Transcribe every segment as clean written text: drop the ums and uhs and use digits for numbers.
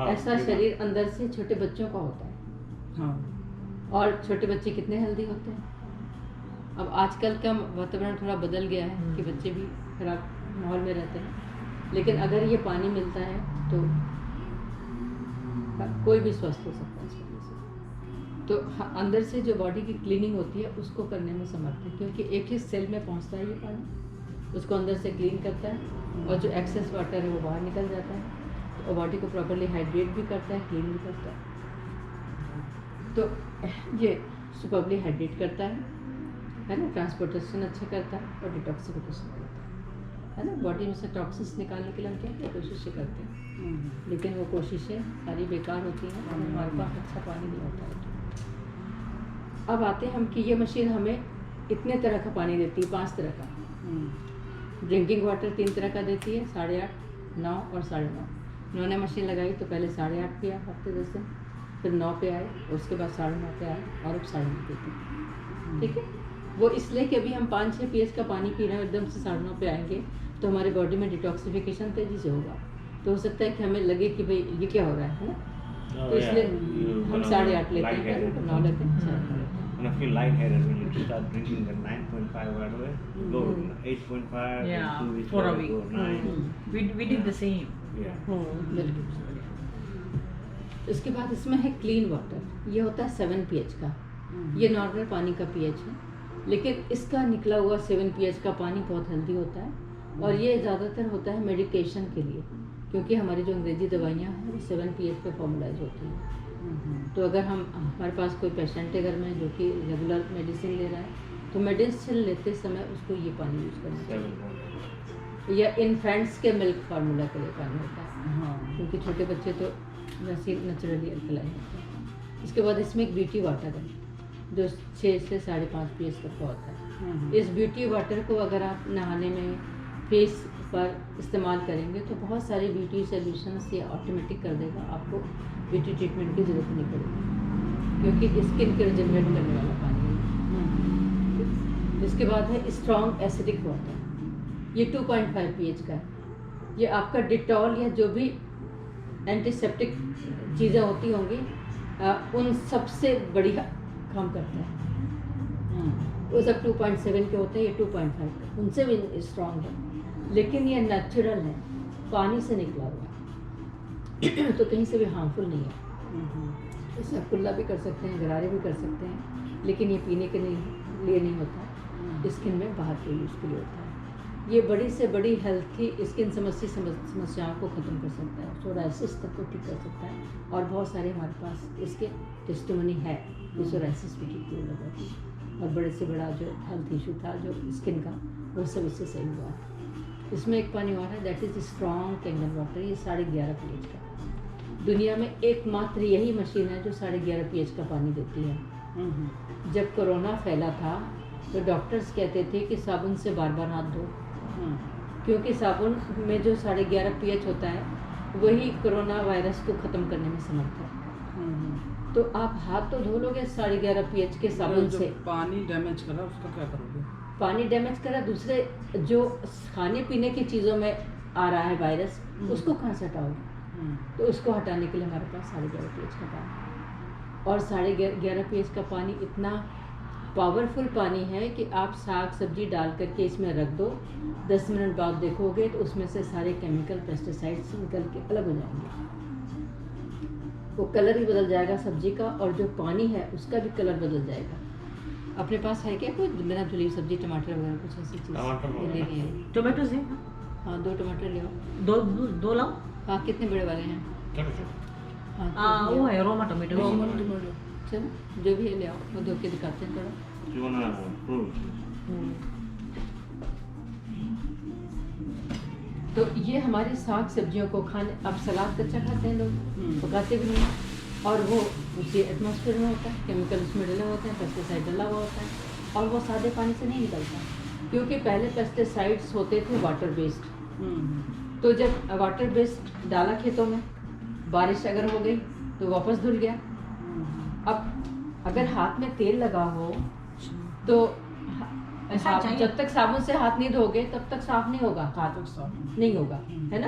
ऐसा शरीर अंदर से छोटे बच्चों का होता है। हाँ। और छोटे बच्चे कितने हेल्दी होते हैं। अब आजकल का वातावरण थोड़ा बदल गया है कि बच्चे भी खराब माहौल में रहते हैं, लेकिन अगर ये पानी मिलता है तो कोई भी स्वस्थ हो सकता है इस वजह से। तो अंदर से जो बॉडी की क्लीनिंग होती है उसको करने में समर्थ है, क्योंकि एक ही सेल में पहुंचता है ये पानी, उसको अंदर से क्लीन करता है और जो एक्सेस वाटर है वो बाहर निकल जाता है, तो बॉडी को प्रॉपर्ली हाइड्रेट भी करता है, क्लीन भी करता है। तो ये सुपरबली हाइड्रेट करता है ना, ट्रांसपोर्टेशन अच्छा करता है और डिटॉक्सिफिकेशन करता है ना। बॉडी में से टॉक्सिन्स निकालने के लिए हम क्या कोशिशें करते हैं, लेकिन वो कोशिशें सारी बेकार होती हैं और हमारे पास अच्छा पानी नहीं होता है। अब आते हैं हम कि ये मशीन हमें इतने तरह का पानी देती है, 5 तरह का। ड्रिंकिंग वाटर 3 तरह का देती है, 8.5, 9 और 9.5। उन्होंने मशीन लगाई तो पहले 8.5 पिया हफ्ते 10 दिन, फिर 9 पे आए, उसके बाद 9.5 पे आए और अब 9.5 देते हैं। ठीक है, वो इसलिए कि अभी हम 5-6 pH का पानी पी रहे हैं, एकदम से 9.5 पे आएंगे तो हमारे बॉडी में डिटॉक्सिफिकेशन तेजी से होगा, तो हो सकता है कि हमें लगे कि भाई ये क्या हो रहा है ना, तो इसलिए हम 8.5 लेते हैं, 9 लेते हैं। When I feel lightheaded, when you start drinking the 9.5 right away, go 8.5, Yeah, then 2 weeks for a later week. go 9. We did the same. Yeah. बिल्कुल। इसके बाद इसमें है क्लीन वाटर, ये होता है 7 pH का। ये नॉर्मल पानी का pH है, लेकिन इसका निकला हुआ 7 pH का पानी बहुत हेल्दी होता है और ये ज़्यादातर होता है मेडिकेशन के लिए, क्योंकि हमारी जो अंग्रेजी दवाइयाँ हैं वो 7 pH पे फॉर्मुलाइज होती हैं। तो अगर हमारे पास कोई पेशेंट है घर में जो कि रेगुलर मेडिसिन ले रहा है, तो मेडिसिन लेते समय उसको ये पानी यूज़ करना चाहिए, या इन्फेंट्स के मिल्क फार्मूला के लिए पानी होता है, क्योंकि छोटे बच्चे तो वैसे नेचुरली अल्कलाइन होते हैं। इसके बाद इसमें एक ब्यूटी वाटर है जो 6 से 5.5 pH तक का होता है। इस ब्यूटी वाटर को अगर आप नहाने में फेस पर इस्तेमाल करेंगे तो बहुत सारे ब्यूटी सोल्यूशंस ये ऑटोमेटिक कर देगा, आपको ब्यूटी ट्रीटमेंट की ज़रूरत नहीं पड़ेगी, क्योंकि स्किन के रिजेनरेट करने वाला पानी है। इसके बाद है स्ट्रॉन्ग एसिडिक वाटर, ये 2.5 pH का है। ये आपका डिटॉल या जो भी एंटीसेप्टिक चीज़ें होती होंगी उन सबसे बढ़िया काम करता है। वो सब 2.7 के होते हैं, ये 2.5 का, उनसे भी स्ट्रॉन्ग है, लेकिन ये नेचुरल है, पानी से निकला हुआ है तो कहीं से भी हार्मफुल नहीं है। इसे आप कुल्ला भी कर सकते हैं, गरारे भी कर सकते हैं, लेकिन ये पीने के लिए नहीं होता, स्किन में बाहर के यूज़ के लिए होता है। ये बड़ी से बड़ी हेल्थी स्किन समस्याओं को ख़त्म कर सकता है, सोराइसिस तक को ठीक कर सकता है, और बहुत सारे हमारे पास इसके टेस्टिमनी है कि सोराइसिस भी ठीक होने लगा और बड़े से बड़ा जो हेल्थ इशू था जो स्किन का, वो सब इससे सही हुआ है। इसमें एक पानी और है, that is strong Kangal water, ये 11.5 pH का। दुनिया में एकमात्र यही मशीन है जो 11.5 pH का पानी देती है। जब कोरोना फैला था तो डॉक्टर्स कहते थे कि साबुन से बार बार हाथ धो, क्योंकि साबुन में जो 11.5 pH होता है वही कोरोना वायरस को ख़त्म करने में समर्थ है। तो आप हाथ तो धो लोगे 11.5 pH के साबुन से, पानी डैमेज करा उसका क्या करोगे? पानी डैमेज करा, दूसरे जो खाने पीने की चीज़ों में आ रहा है वायरस, उसको कहाँ से हटाओगे? तो उसको हटाने के लिए हमारे पास 11.5 pH का पानी, और 11.5 pH का पानी इतना पावरफुल पानी है कि आप साग सब्जी डाल करके इसमें रख दो, 10 मिनट बाद देखोगे तो उसमें से सारे केमिकल पेस्टिसाइड्स निकल के अलग हो जाएंगे, वो कलर ही बदल जाएगा सब्जी का, और जो पानी है उसका भी कलर बदल जाएगा। अपने पास है क्या कोई बिना धुली सब्जी, टमाटर वगैरह कुछ ऐसी चीज़ लेनी है? टोमेटो से हाँ, 2 टमाटर ले आओ। दो लाओ। हाँ, कितने बड़े वाले हैं? हाँ, वो है रोमा टोमेटो। चलो जो भी है ले आओ, वो धो के दिखाते हैं थोड़ा। Do you wanna prove? तो ये हमारे साग सब्जियों को खाने, अब सलाद कच्चा खाते हैं लोग, पकाते भी नहीं, और वो उसी एटमॉस्फेयर में होता है, केमिकल उसमें डले होते हैं, पेस्टिसाइड डला हुआ होता है, और वो सादे पानी से नहीं निकलता, क्योंकि पहले पेस्टिसाइड्स होते थे वाटर बेस्ड। तो जब वाटर बेस्ड डाला खेतों में, बारिश अगर हो गई तो वापस धुल गया। अब अगर हाथ में तेल लगा हो तो जब तक साबुन से हाथ नहीं धोगे तब तक साफ नहीं होगा, हाथ नहीं होगा, है ना,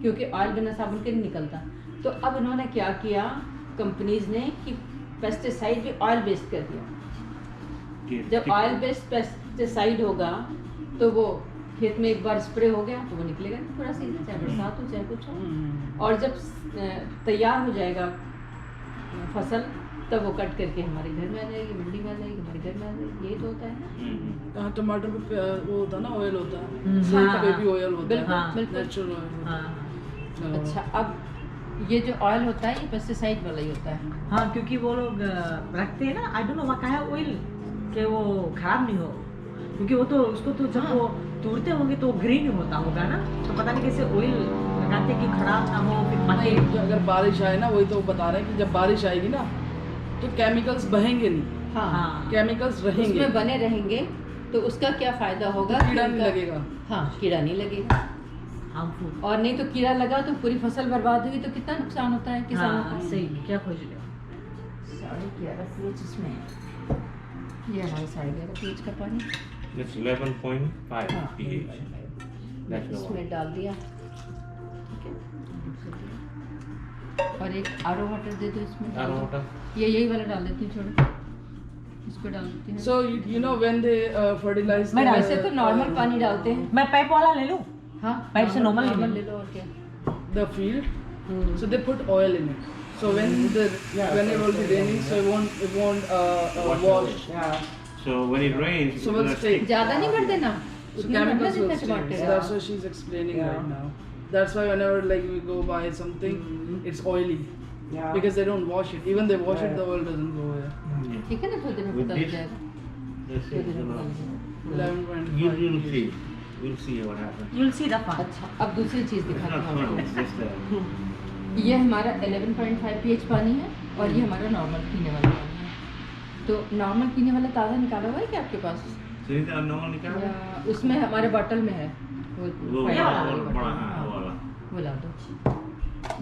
क्योंकि ऑयल बिना साबुन के नहीं निकलता। तो अब इन्होंने क्या किया कंपनीज ने कि पेस्टिसाइड भी ऑयल बेस्ड कर दिया। जब ऑयल बेस्ड पेस्टिसाइड होगा तो वो खेत में एक बार स्प्रे हो गया तो वो निकलेगा नहीं पूरा सीजन, चाहे बरसात हो चाहे कुछ हो। और जब तैयार हो जाएगा फसल तब वो कट करके हमारे घर में आ जाएगी, मंडी में आ जाएगी, हमारे घर में आ जाएगी। यही तो होता है ना। टमाटर पे वो होता है ना, ऑयल होता है, हाँ, बेबी ऑयल होता है, बिल्कुल बिल्कुल। Natural oil. अच्छा, अब ये जो ऑयल होता है ये पेस्टिसाइड वाला ही होता है। हाँ, क्योंकि वो लोग रखते हैं ना, I don't know what kind of oil, कि वो खराब नहीं हो, क्योंकि वो तो उसको तो जब वो तोड़ते होंगे तो ग्रीन होता होगा ना, तो पता नहीं कैसे ऑयल लगाते कि खराब ना हो फिर पके। तो अगर बारिश आए ना, वही तो बता रहे हैं कि जब बारिश आएगी ना तो केमिकल्स बहेंगे नहीं, हाँ, केमिकल्स रहेंगे, उसमें बने रहेंगे तो उसका क्या फायदा होगा? कीड़ा नहीं लगेगा। हाँ, कीड़ा नहीं लगेगा। हार्मफुल। और नहीं तो कीड़ा लगा तो पूरी फसल बर्बाद हुई तो कितना नुकसान होता है किसानों हाँ, को। सही, क्या खोज रहे हो? 11.5 pH इसमें है। ये हमारा 11.5 pH का पानी It's 11.5 हाँ, pH. That's the इसमें one. डाल दिया, ठीक है। और एक आरो वाटर दे दो इसमें, डाल Arrow दो। water. ये यही वाला डाल देती हूँ, छोड़ो इस पे डाल देती हूँ। So you know when they fertilize मैं the, वैसे तो नॉर्मल पानी डालते हैं। मैं पाइप वाला ले लूँ? हाँ, पाइप से normal ले ले लो और क्या। the field, so they put oil in it. So when it will be raining, so it won't wash. So when it rains, So it's we'll gonna stay. stick. ज्यादा नहीं भर देना, So उतना भरना chemicals will जितना stay. टमाटर So है। that's what she's explaining right now. That's why whenever like we go buy something, it's oily because they don't wash it. Even they wash it, the oil doesn't go away. ठीक है ना, थोड़ी देर में With पता लग this, जाएगा। this थोड़ी is देर में gonna. पता लग जाएगा। 11.5. You'll see. We'll see what happens. You'll see the fun. अच्छा, अब दूसरी चीज़ It's दिखाती not हूँ fun. आपको। It's just ये हमारा 11.5 pH पानी है और ये हमारा नॉर्मल पीने वाला पानी है। तो नॉर्मल पीने वाला ताज़ा निकाला हुआ है क्या आपके पास? सुनीता नॉर्मल निकाल। या उसमें हमारे बॉटल में है वो वो फाइबर वाला वाली बड़ा बॉटल, है हाँ, वो वाला। वो ला दो।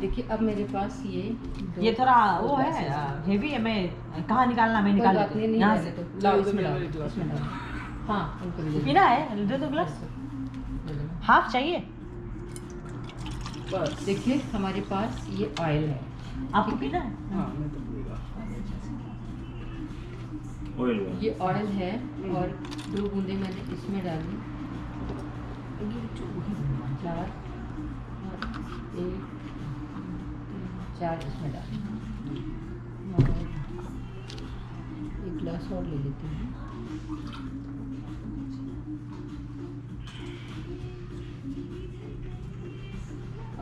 देखिए अब मेरे पास ये थोड़ा वो है, हेवी है, मैं कहाँ निकालना, मैं निकाल बात नहीं, नहीं यहाँ रहने से। दो, लाओ इसे इसमें डालो, मेरे ग्लास इसमें में डालो। हाँ, उनको भी दे दो। पीना है, दे दो ग्लास, दे दो। हाफ चाहिए। बस. देखिए हमारे पास ये ऑयल है। आपको पीना है? हाँ, मैं तो भूलेगा. Oil. ये ऑयल है और 2 बूंदे मैंने इसमें डाली, 4 और 1 4 इसमें डाली, और 1 गिलास और ले लेती हूँ।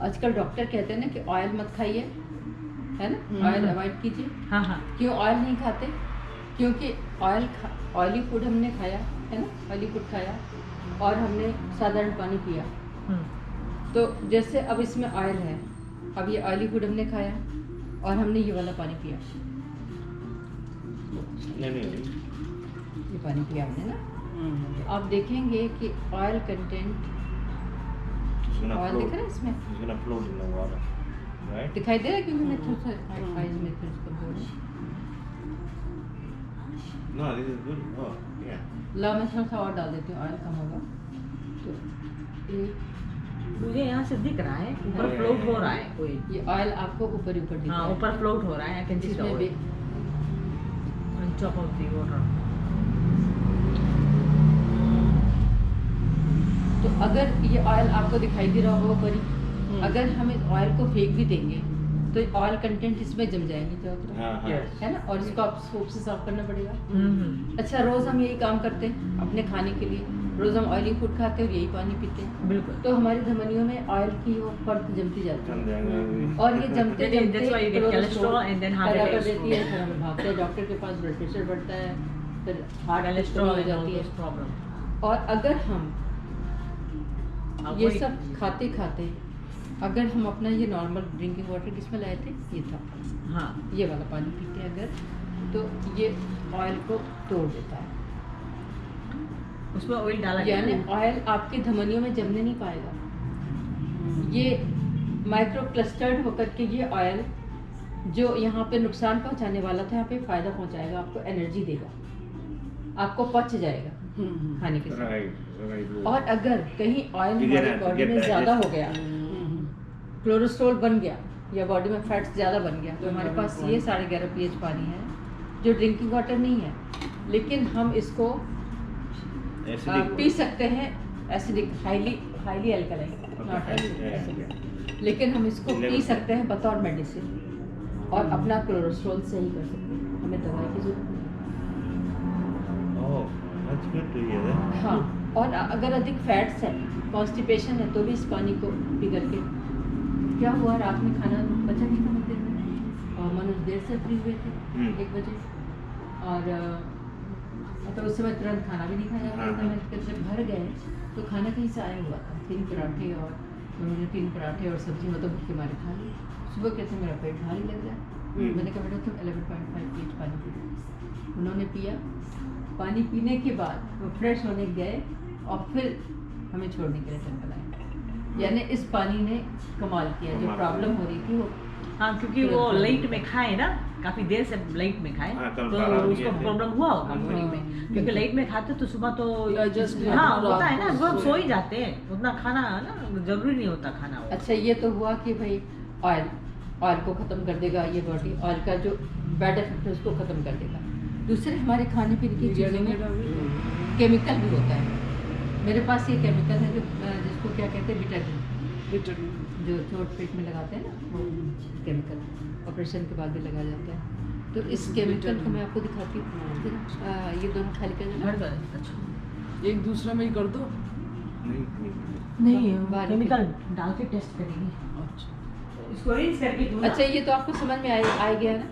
आजकल डॉक्टर कहते हैं ना कि ऑयल मत खाइए, है ना, ऑयल अवॉइड कीजिए। हाँ हाँ। क्यों ऑयल नहीं खाते? क्योंकि ऑयली फूड हमने खाया है ना, ऑयली फूड खाया और हमने साधारण पानी पिया। तो जैसे अब इसमें ऑयल है, अब ये ऑयली फूड हमने खाया और हमने ये वाला पानी पिया, नहीं. ये पानी पिया हमने ना। आप देखेंगे कि oil content, It's gonna oil दिख float. रहा है इसमें, It's gonna float in the water, right? दिखाई दे रहा है क्योंकि मैं थोड़ा सा आइज में फिर इसको बोल रही No, this is good. Oh, yeah. ला, मैं थोड़ा सा और डाल देती हूँ, ऑयल कम होगा तो एक मुझे यहाँ से दिख रहा है, ऊपर फ्लोट हो रहा है कोई। ये ऑयल आपको ऊपर ही ऊपर दिख रहा हाँ, है। ऊपर फ्लोट हो रहा है, आई कैन सी द इसमें ऑयल भी on top of the water. तो अगर ये ऑयल आपको दिखाई दे रहा होगा ऊपर ही, अगर हम इस ऑयल को फेंक भी देंगे तो ऑयल कंटेंट इसमें जम जाएंगे चारों तरफ, हाँ, हाँ. Yes. है ना, और इसको आप सोप से साफ करना पड़ेगा। हम्म, अच्छा, रोज़ हम यही काम करते हैं अपने खाने के लिए, रोज़ हम ऑयली फूड खाते हैं और यही पानी पीते हैं, बिल्कुल। तो हमारी धमनियों में ऑयल की वो परत जमती जाती Come है down. और ये जमते That's जमते why you get cholesterol and then heart पैदा कर attack. देती है, फिर हम भागते हैं डॉक्टर के पास, ब्लड प्रेशर बढ़ता है, फिर हार्ट कोलेस्ट्रॉल हो एंड ऑल जाती है। दोस प्रॉब्लम। और अगर हम ये सब खाते खाते अगर हम अपना ये नॉर्मल ड्रिंकिंग वाटर किसमें लाए थे, ये था, हाँ, ये वाला पानी पीते हैं अगर, तो ये ऑयल को तोड़ देता है, उसमें ऑयल डाला यानी गया। ऑयल आपकी धमनियों में जमने नहीं पाएगा। ये माइक्रो क्लस्टर्ड होकर के ये ऑयल जो यहाँ पे नुकसान पहुँचाने वाला था, यहाँ पे फायदा पहुँचाएगा, आपको एनर्जी देगा, आपको पच जाएगा खाने के साथ। Right. और अगर कहीं ऑयल You get हमारी it, बॉडी get में that, ज़्यादा yes. हो गया, कोलेस्ट्रॉल बन गया, या बॉडी में फैट्स ज़्यादा बन गया तो हमारे पास ये 11.5 pH पानी है जो ड्रिंकिंग वाटर नहीं है, लेकिन हम इसको पी सकते हैं acidic, highly alkaline, not acidic, लेकिन हम इसको पी सकते हैं बतौर मेडिसिन और अपना कोलेस्ट्रॉल सही कर सकते हैं, हमें दवाई की जरूरत नहीं। Oh, that's good to hear that. हाँ, और अगर अधिक फैट्स है, कॉन्स्टिपेशन है, तो भी इस पानी को पी करके क्या हुआ, रात में खाना बचा नहीं था मंदिर में और मनोज देर से फ्री हुए थे 1 बजे और मतलब उस समय तुरंत खाना भी नहीं खाया जाता था। जब घर गए तो खाना कहीं से आया हुआ था, 3 पराठे और उन्होंने 3 पराठे और सब्जी मतलब भूखे मारे खा ली। सुबह कहते मेरा पेट भारी लग रहा है, मैंने कहा बेटा तुम 11.5 pH पानी पी। उन्होंने पिया, पानी पीने के बाद वो फ्रेश होने गए और फिर हमें छोड़ने के लिए टेम्पल आए। यानी इस पानी ने कमाल किया, जो प्रॉब्लम हो रही थी वो। हाँ, क्योंकि वो लाइट में खाए ना, काफी देर से लाइट में खाए हाँ, कल तो 12 बजे उसको थे। प्रॉब्लम हुआ होगा बॉडी में, क्योंकि लाइट में खाते तो सुबह तो Digest नहीं हाँ होता, होता है ना, रात को वो सो ही सो- जाते हैं, उतना खाना ना जरूरी नहीं होता खाना वो। अच्छा, ये तो हुआ कि भाई ऑयल को ख़त्म कर देगा ये बॉडी, ऑयल का जो बैड इफेक्ट है उसको ख़त्म कर देगा। दूसरे हमारे खाने पीने की चीज़ों में केमिकल भी होता है। मेरे पास ये केमिकल है जो जिसको क्या कहते हैं, विटामिन, जो चोट पेट में लगाते हैं ना, वो केमिकल ऑपरेशन के बाद भी लगाया जाता है। तो इस केमिकल को मैं आपको दिखाती हूँ। ये दोनों खाली कर हर बार अच्छा एक दूसरे में ही कर दो। नहीं, बारीक। केमिकल डाल के टेस्ट करेंगे अच्छा इसको, rinse करके दूँ ना। अच्छा, ये तो आपको समझ में आ गया ना।